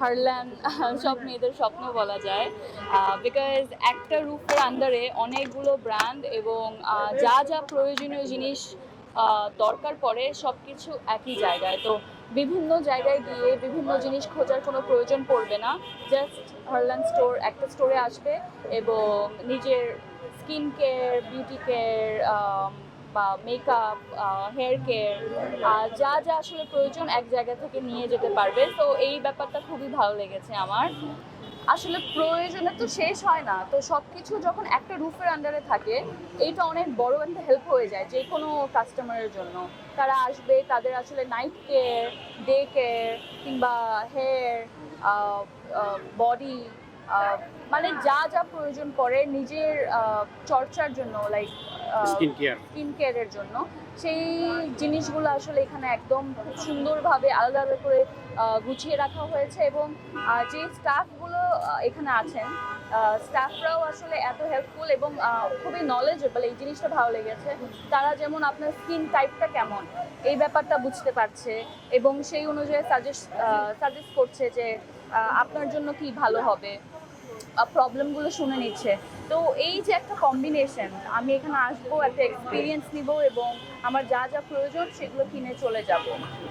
Harland সব মেয়েদের স্বপ্ন বলা যায়, বিকজ একটা রুফের আন্ডারে অনেকগুলো ব্র্যান্ড এবং যা যা প্রয়োজনীয় জিনিস দরকার পড়ে সব কিছু একই জায়গায়। তো বিভিন্ন জায়গায় গিয়ে বিভিন্ন জিনিস খোঁজার কোনো প্রয়োজন পড়বে না। জাস্ট হারল্যান্ড স্টোর একটা স্টোরে আসবে এবং নিজের স্কিন কেয়ার, বিউটি কেয়ার বা মেকআপ, হেয়ার কেয়ার, যা যা আসলে প্রয়োজন এক জায়গা থেকে নিয়ে যেতে পারবে। তো এই ব্যাপারটা খুবই ভালো লেগেছে আমার। আসলে প্রয়োজনে তো শেষ হয় না, তো সব কিছু যখন একটা রুফের আন্ডারে থাকে এইটা অনেক বড় একটা হেল্প হয়ে যায় যে কোনো কাস্টমারের জন্য। তারা আসবে, তাদের আসলে নাইট কেয়ার, ডে কেয়ার কিংবা হেয়ার, বডি, মানে যা যা প্রয়োজন পড়ে নিজের চর্চার জন্য, লাইক স্কিন কেয়ারের জন্য, সেই জিনিসগুলো আসলে এখানে একদম খুব সুন্দরভাবে আলাদা আলাদা করে গুছিয়ে রাখা হয়েছে। এবং যে স্টাফগুলো এখানে আছেন, স্টাফরাও আসলে এত হেল্পফুল এবং খুবই নলেজেবল। এই জিনিসটা ভালো লেগেছে। তারা যেমন আপনার স্কিন টাইপটা কেমন এই ব্যাপারটা বুঝতে পারছে এবং সেই অনুযায়ী সাজেস্ট করছে যে আপনার জন্য কি ভালো হবে, প্রবলেমগুলো শুনে নিচ্ছে। তো এই যে একটা কম্বিনেশন, আমি এখানে আসবো, একটা এক্সপিরিয়েন্স নিব এবং আমার যা যা প্রয়োজন সেগুলো কিনে চলে যাব।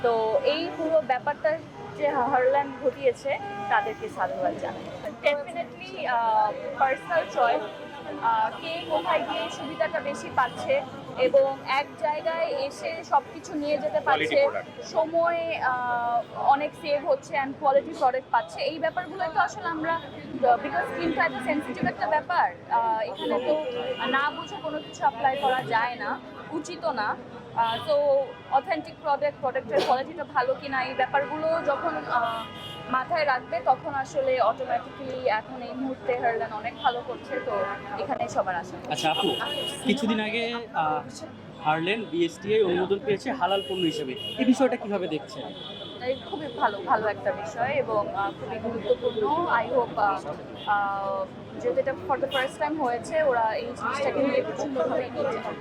তো এই পুরো ব্যাপারটা যে হারল্যান্ড ঘটিয়েছে তাদেরকে সাধুবাদ জানাই। ডেফিনেটলি পার্সোনাল চয়েস, কে কোথায় গিয়ে সুবিধাটা বেশি পাচ্ছে এবং এক জায়গায় এসে সব কিছু নিয়ে যেতে পারছে, সময় অনেক সেভ হচ্ছে অ্যান্ড কোয়ালিটি প্রোডাক্ট পাচ্ছে। এই ব্যাপারগুলো তো আসলে আমরা, বিকজ স্কিনটা একটা সেন্সিটিভ একটা ব্যাপার, এখানে তো না বুঝে কোনো কিছু অ্যাপ্লাই করা যায় না, উচিতও না। তো অথেন্টিক প্রোডাক্টের কোয়ালিটিটা ভালো কিনা এই ব্যাপারগুলো যখন মাথায় রাখবে তখন আসলে অটোমেটিক্যালি এখন এই মুহূর্তে হারল্যান্ড অনেক ভালো করছে। তো এখানে সবার আসা। আচ্ছা আপু, কিছুদিন আগে হারল্যান্ড বিএসটিআই অনুমোদন পেয়েছে হালাল পণ্য হিসেবে, এই বিষয়টা কিভাবে দেখছেন? খুবই ভালো ভালো একটা বিষয় এবং খুবই গুরুত্বপূর্ণ। আই হোপ যেহেতু এটা ফর দ্য ফার্স্ট টাইম হয়েছে, ওরা এই জিনিসটাকে নিয়ে সুন্দরভাবে নিয়ে যেতে।